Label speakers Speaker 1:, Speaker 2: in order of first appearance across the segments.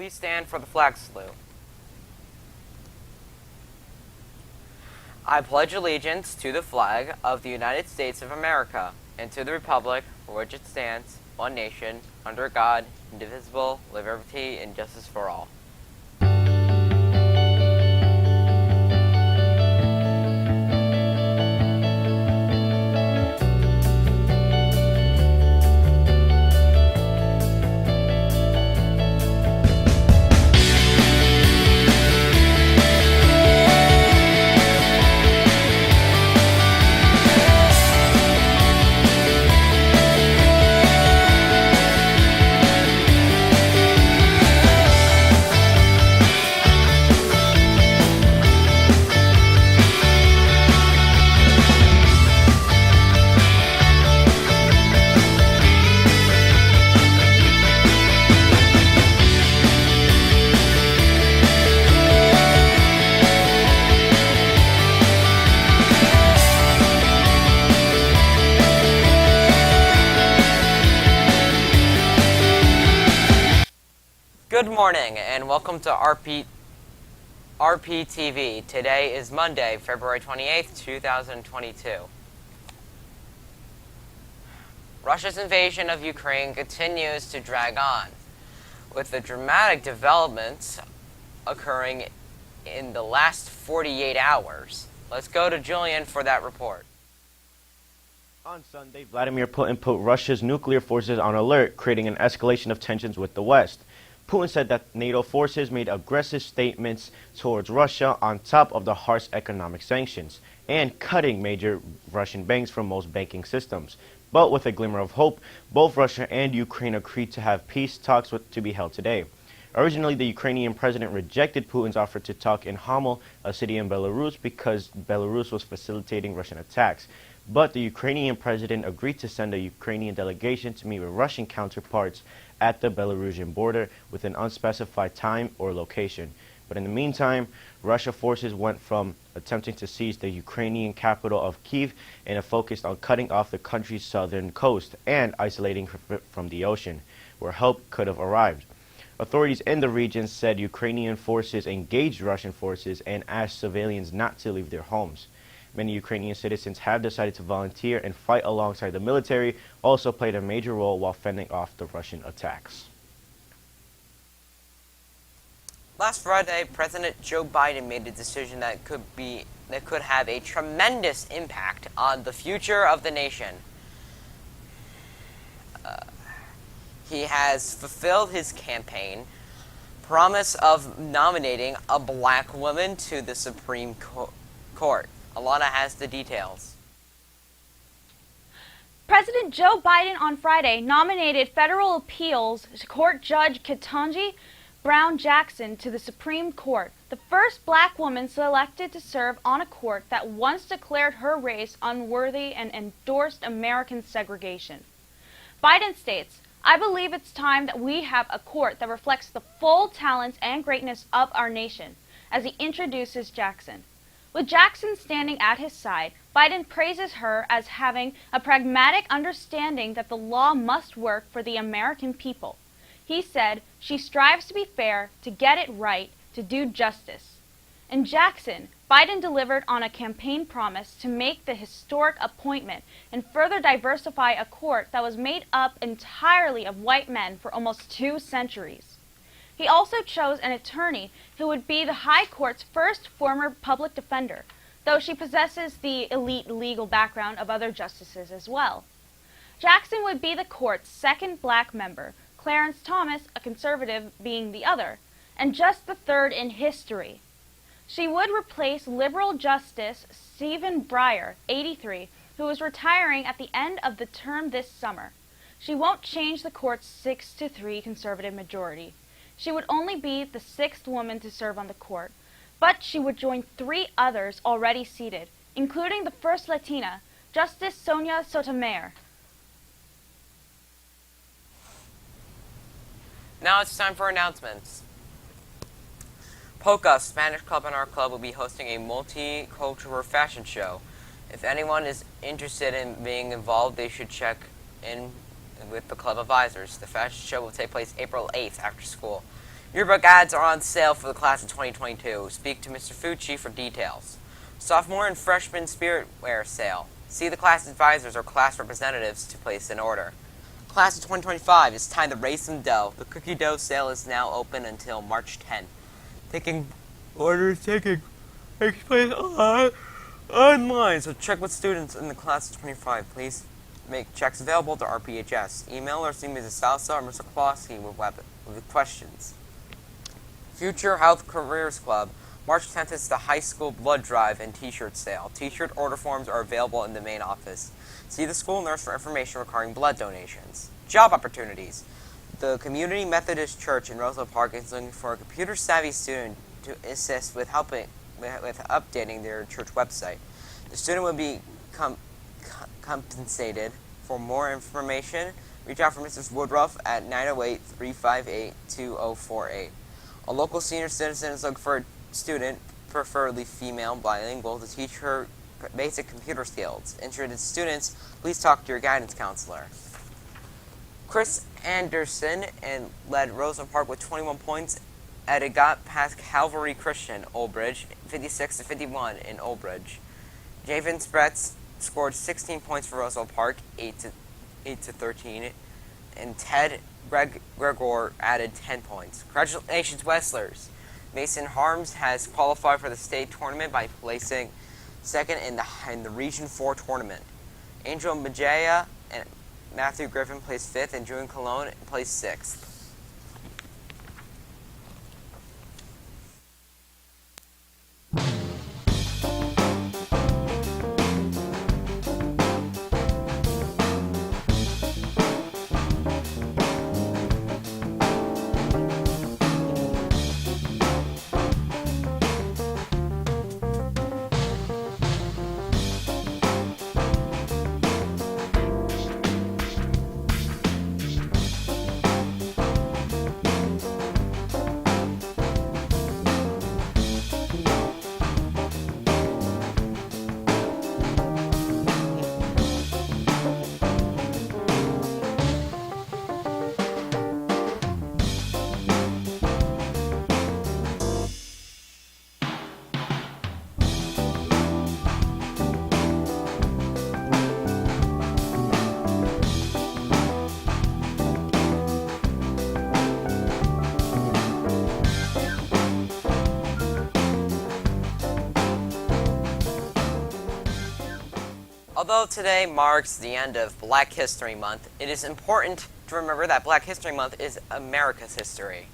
Speaker 1: Please stand for the flag salute. I pledge allegiance to the flag of the United States of America and to the republic for which it stands, one nation, under God, indivisible, with liberty and justice for all. Good morning and welcome to RPtv. Today is Monday, February 28th, 2022. Russia's invasion of Ukraine continues to drag on, with the dramatic developments occurring in the last 48 hours. Let's go to Julian for that report.
Speaker 2: On Sunday, Vladimir Putin put Russia's nuclear forces on alert, creating an escalation of tensions with the West. Putin said that NATO forces made aggressive statements towards Russia on top of the harsh economic sanctions and cutting major Russian banks from most banking systems. But with a glimmer of hope, both Russia and Ukraine agreed to have peace talks to be held today. Originally, the Ukrainian president rejected Putin's offer to talk in Homel, a city in Belarus, because Belarus was facilitating Russian attacks. But the Ukrainian president agreed to send a Ukrainian delegation to meet with Russian counterparts at the Belarusian border with an unspecified time or location. But in the meantime, Russian forces went from attempting to seize the Ukrainian capital of Kyiv and focused on cutting off the country's southern coast and isolating from the ocean, where help could have arrived. Authorities in the region said Ukrainian forces engaged Russian forces and asked civilians not to leave their homes. Many Ukrainian citizens have decided to volunteer and fight alongside the military, also played a major role while fending off the Russian attacks.
Speaker 1: Last Friday, President Joe Biden made a decision that could have a tremendous impact on the future of the nation. He has fulfilled his campaign promise of nominating a black woman to the Supreme Court. Alana has the details.
Speaker 3: President Joe Biden on Friday nominated federal appeals court judge Ketanji Brown Jackson to the Supreme Court, the first black woman selected to serve on a court that once declared her race unworthy and endorsed American segregation. Biden states, "I believe it's time that we have a court that reflects the full talents and greatness of our nation," as he introduces Jackson. With Jackson standing at his side, Biden praises her as having a pragmatic understanding that the law must work for the American people. He said, "She strives to be fair, to get it right, to do justice." In Jackson, Biden delivered on a campaign promise to make the historic appointment and further diversify a court that was made up entirely of white men for almost 2 centuries. He also chose an attorney who would be the High Court's first former public defender, though she possesses the elite legal background of other justices as well. Jackson would be the court's second black member, Clarence Thomas, a conservative, being the other, and just the third in history. She would replace liberal Justice Stephen Breyer, 83, who is retiring at the end of the term this summer. She won't change the court's 6-3 conservative majority. She would only be the 6th woman to serve on the court, but she would join 3 others already seated, including the first Latina, Justice Sonia Sotomayor.
Speaker 1: Now it's time for announcements. Polka, Spanish club in our club, will be hosting a multicultural fashion show. If anyone is interested in being involved, they should check in with the club advisors. The fashion show will take place April 8th after school. Yearbook ads are on sale for the class of 2022. Speak to Mr. Fucci for details. Sophomore and freshman spiritware sale. See the class advisors or class representatives to place an order. Class of 2025, it's time to raise some dough. The cookie dough sale is now open until March 10th. Orders taking takes place online, so check with students in the class of 25. Please make checks available to RPHS. Email or see Mrs. Salsa or Mr. Klosky with questions. Future Health Careers Club. March 10th is the high school blood drive and t-shirt sale. T-shirt order forms are available in the main office. See the school nurse for information regarding blood donations. Job opportunities. The Community Methodist Church in Roseville Park is looking for a computer-savvy student to assist with helping with updating their church website. The student will be compensated. For more information, reach out for Mrs. Woodruff at 908-358-2048. A local senior citizen is looking for a student, preferably female, bilingual, to teach her basic computer skills. Interested students, please talk to your guidance counselor. Chris Anderson led Roseland Park with 21 points at it got past Calvary Christian, Old Bridge, 56-51 in Old Bridge. Javen Spretz scored 16 points for Roseville Park, 8-13, and Ted Gregor added 10 points. Congratulations, Westlers! Mason Harms has qualified for the state tournament by placing second in the Region 4 tournament. Angel Majaya and Matthew Griffin placed 5th, and Julian Cologne placed 6th. Although today marks the end of Black History Month, it is important to remember that Black History Month is America's history.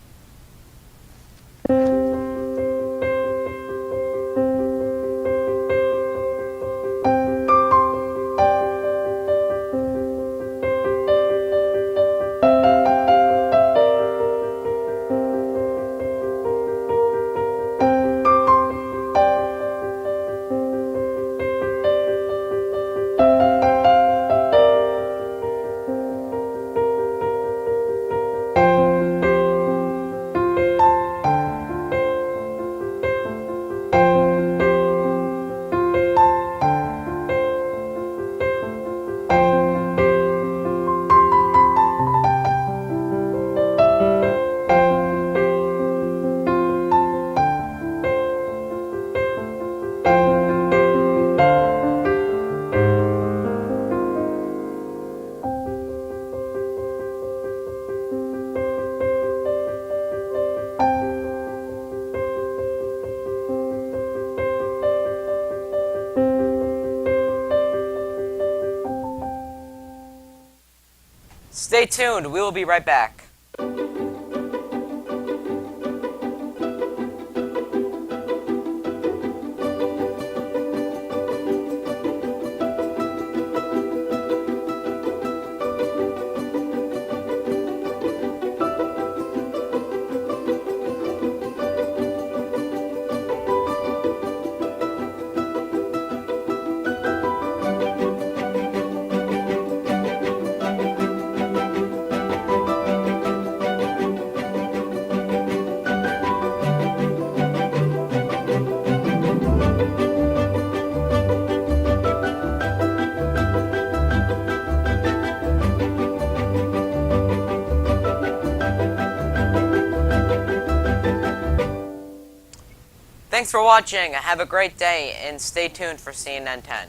Speaker 1: Stay tuned, we will be right back. Thanks for watching. Have a great day, and stay tuned for CNN 10.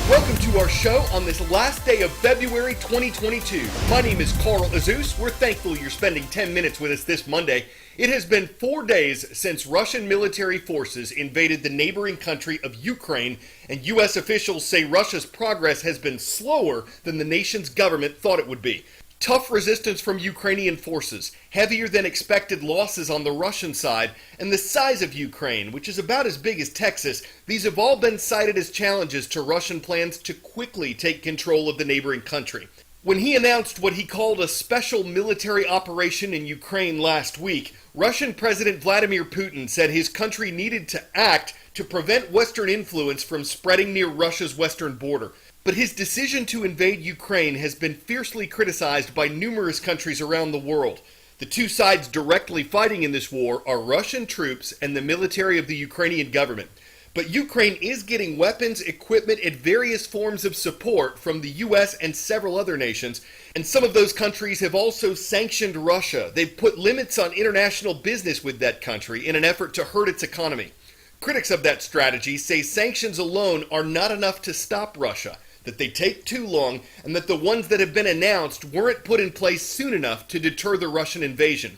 Speaker 4: Welcome to our show on this last day of February 2022. My name is Carl Azus. We're thankful you're spending 10 minutes with us this Monday. It has been 4 days since Russian military forces invaded the neighboring country of Ukraine, and U.S. officials say Russia's progress has been slower than the nation's government thought it would be. Tough resistance from Ukrainian forces, heavier than expected losses on the Russian side, and the size of Ukraine, which is about as big as Texas, these have all been cited as challenges to Russian plans to quickly take control of the neighboring country. When he announced what he called a special military operation in Ukraine last week, Russian President Vladimir Putin said his country needed to act to prevent Western influence from spreading near Russia's western border. But his decision to invade Ukraine has been fiercely criticized by numerous countries around the world. The two sides directly fighting in this war are Russian troops and the military of the Ukrainian government. But Ukraine is getting weapons, equipment, and various forms of support from the U.S. and several other nations, and some of those countries have also sanctioned Russia. They've put limits on international business with that country in an effort to hurt its economy. Critics of that strategy say sanctions alone are not enough to stop Russia, that they take too long, and that the ones that have been announced weren't put in place soon enough to deter the Russian invasion.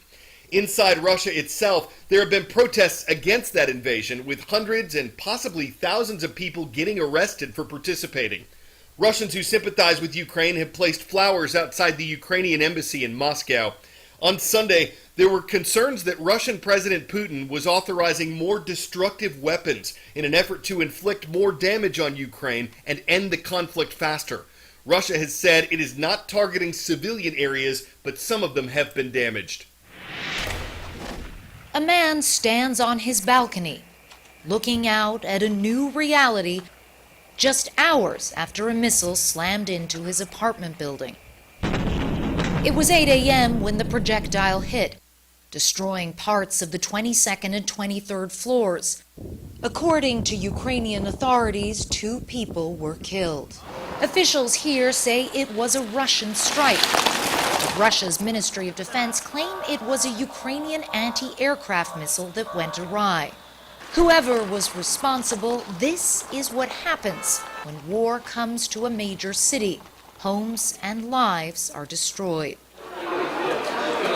Speaker 4: Inside Russia itself, there have been protests against that invasion, with hundreds and possibly thousands of people getting arrested for participating. Russians who sympathize with Ukraine have placed flowers outside the Ukrainian embassy in Moscow. On Sunday, there were concerns that Russian President Putin was authorizing more destructive weapons in an effort to inflict more damage on Ukraine and end the conflict faster. Russia has said it is not targeting civilian areas, but some of them have been damaged.
Speaker 5: A man stands on his balcony, looking out at a new reality just hours after a missile slammed into his apartment building. It was 8 a.m. when the projectile hit, destroying parts of the 22nd and 23rd floors. According to Ukrainian authorities, 2 people were killed. Officials here say it was a Russian strike. But Russia's Ministry of Defense claimed it was a Ukrainian anti-aircraft missile that went awry. Whoever was responsible, this is what happens when war comes to a major city. Homes and lives are destroyed.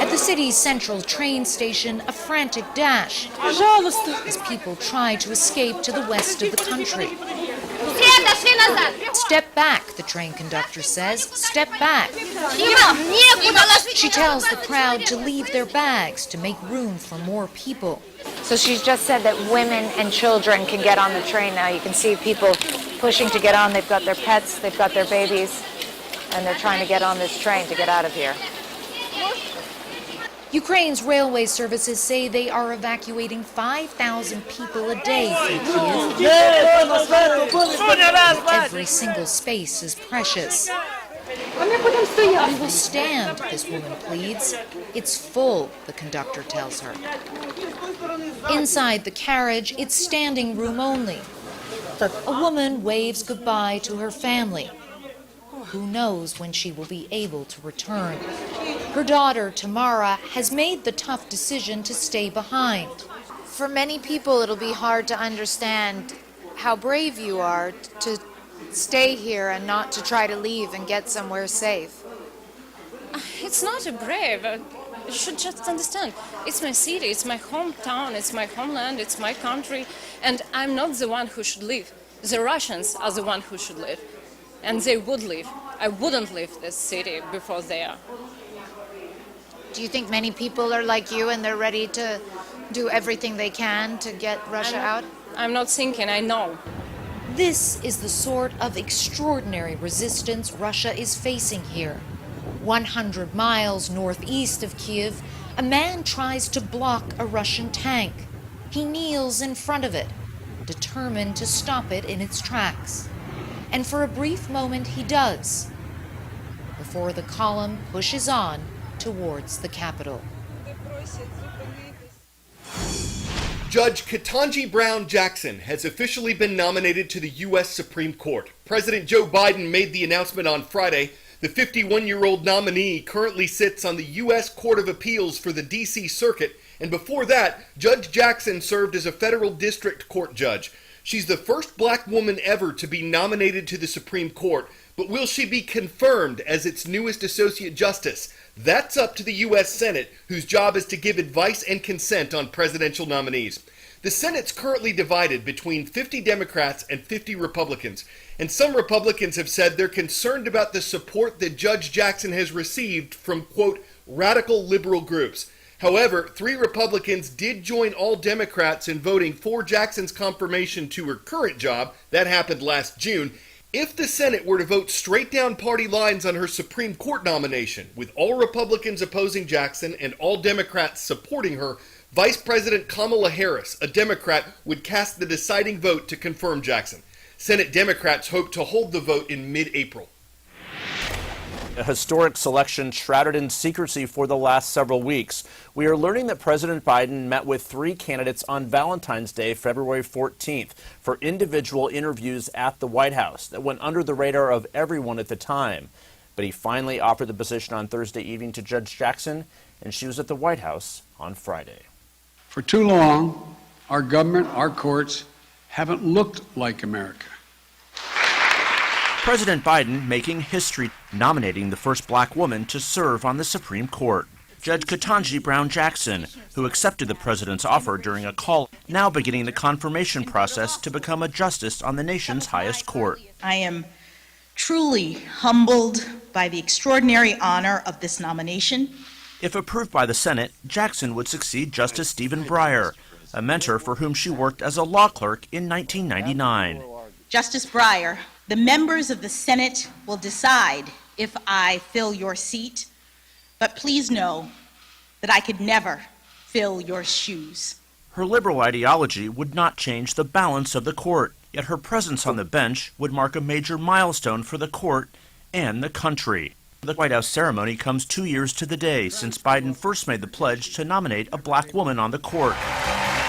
Speaker 5: At the city's central train station, a frantic dash as people try to escape to the west of the country. Step back, the train conductor says. Step back. She tells the crowd to leave their bags to make room for more people.
Speaker 6: So she's just said that women and children can get on the train now. You can see people pushing to get on. They've got their pets, they've got their babies, and they're trying to get on this train to get out of here.
Speaker 5: Ukraine's railway services say they are evacuating 5,000 people a day from Kyiv. Every single space is precious. We will stand, this woman pleads. It's full, the conductor tells her. Inside the carriage, it's standing room only. A woman waves goodbye to her family. Who knows when she will be able to return? Her daughter, Tamara, has made the tough decision to stay behind.
Speaker 6: For many people, it'll be hard to understand how brave you are to stay here and not to try to leave and get somewhere safe.
Speaker 7: It's not a brave. You should just understand. It's my city, it's my hometown, it's my homeland, it's my country, and I'm not the one who should leave. The Russians are the one who should leave. and they would leave. I wouldn't leave this city before they are.
Speaker 6: Do you think many people are like you and they're ready to do everything they can to get Russia out?
Speaker 7: I'm not thinking, I know.
Speaker 5: This is the sort of extraordinary resistance Russia is facing here. 100 miles northeast of Kiev, a man tries to block a Russian tank. He kneels in front of it, determined to stop it in its tracks. And for a brief moment he does, before the column pushes on towards the capital.
Speaker 4: Judge Ketanji Brown Jackson has officially been nominated to the U.S. Supreme Court. President Joe Biden made the announcement on Friday. The 51-year-old nominee currently sits on the U.S. Court of Appeals for the D.C. Circuit, and before that, Judge Jackson served as a federal district court judge. She's the first black woman ever to be nominated to the Supreme Court, but will she be confirmed as its newest associate justice? That's up to the U.S. Senate, whose job is to give advice and consent on presidential nominees. The Senate's currently divided between 50 Democrats and 50 Republicans, and some Republicans have said they're concerned about the support that Judge Jackson has received from, quote, radical liberal groups. However, 3 Republicans did join all Democrats in voting for Jackson's confirmation to her current job. That happened last June. If the Senate were to vote straight down party lines on her Supreme Court nomination, with all Republicans opposing Jackson and all Democrats supporting her, Vice President Kamala Harris, a Democrat, would cast the deciding vote to confirm Jackson. Senate Democrats hope to hold the vote in mid-April.
Speaker 8: A historic selection shrouded in secrecy for the last several weeks. We are learning that President Biden met with 3 candidates on Valentine's Day, February 14th, for individual interviews at the White House that went under the radar of everyone at the time. But he finally offered the position on Thursday evening to Judge Jackson, and she was at the White House on Friday.
Speaker 9: For too long, our government, our courts, haven't looked like America.
Speaker 8: President Biden making history, nominating the first black woman to serve on the Supreme Court. Judge Ketanji Brown Jackson, who accepted the president's offer during a call, now beginning the confirmation process to become a justice on the nation's highest court.
Speaker 10: I am truly humbled by the extraordinary honor of this nomination.
Speaker 8: If approved by the Senate, Jackson would succeed Justice Stephen Breyer, a mentor for whom she worked as a law clerk in 1999.
Speaker 10: Justice Breyer, the members of the Senate will decide if I fill your seat, but please know that I could never fill your shoes.
Speaker 8: Her liberal ideology would not change the balance of the court, yet her presence on the bench would mark a major milestone for the court and the country. The White House ceremony comes 2 years to the day since Biden first made the pledge to nominate a black woman on the court,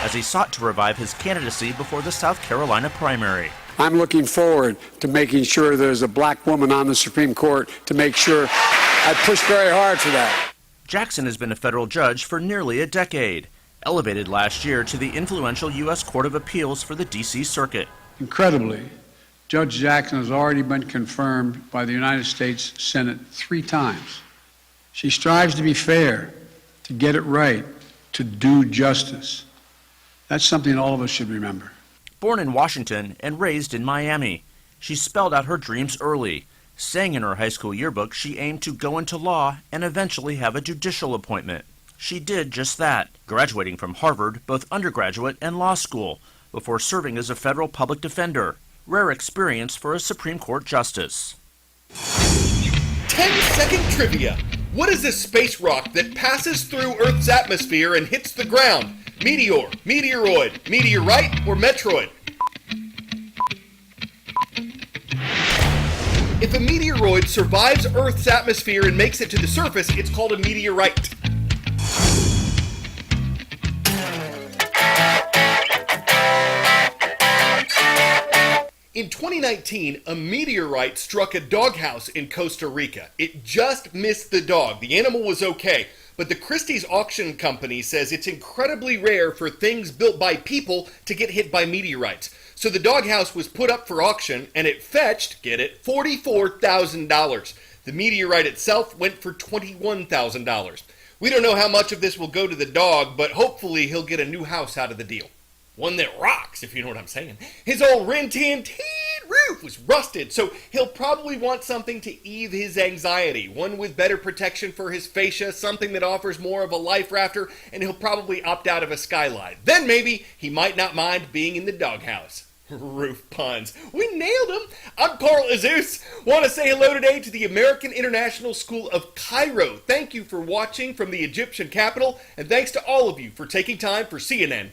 Speaker 8: as he sought to revive his candidacy before the South Carolina primary.
Speaker 9: I'm looking forward to making sure there's a black woman on the Supreme Court, to make sure I push very hard for that.
Speaker 8: Jackson has been a federal judge for nearly a decade, elevated last year to the influential U.S. Court of Appeals for the D.C. Circuit.
Speaker 9: Incredibly, Judge Jackson has already been confirmed by the United States Senate 3 times. She strives to be fair, to get it right, to do justice. That's something all of us should remember.
Speaker 8: Born in Washington and raised in Miami, she spelled out her dreams early, saying in her high school yearbook she aimed to go into law and eventually have a judicial appointment. She did just that, graduating from Harvard, both undergraduate and law school, before serving as a federal public defender. Rare experience for a Supreme Court justice.
Speaker 4: 10-second trivia. What is a space rock that passes through Earth's atmosphere and hits the ground? Meteor, Meteoroid, Meteorite, or Metroid? If a meteoroid survives Earth's atmosphere and makes it to the surface, it's called a meteorite. In 2019, a meteorite struck a doghouse in Costa Rica. It just missed the dog. The animal was okay, but the Christie's Auction Company says it's incredibly rare for things built by people to get hit by meteorites. So the doghouse was put up for auction, and it fetched, get it, $44,000. The meteorite itself went for $21,000. We don't know how much of this will go to the dog, but hopefully he'll get a new house out of the deal. One that rocks, if you know what I'm saying. His old rin-tin-tin roof was rusted, so he'll probably want something to ease his anxiety. One with better protection for his fascia, something that offers more of a life rafter, and he'll probably opt out of a skylight. Then maybe he might not mind being in the doghouse. Roof puns. We nailed them. I'm Carl Azus. Want to say hello today to the American International School of Cairo. Thank you for watching from the Egyptian capital, and thanks to all of you for taking time for CNN.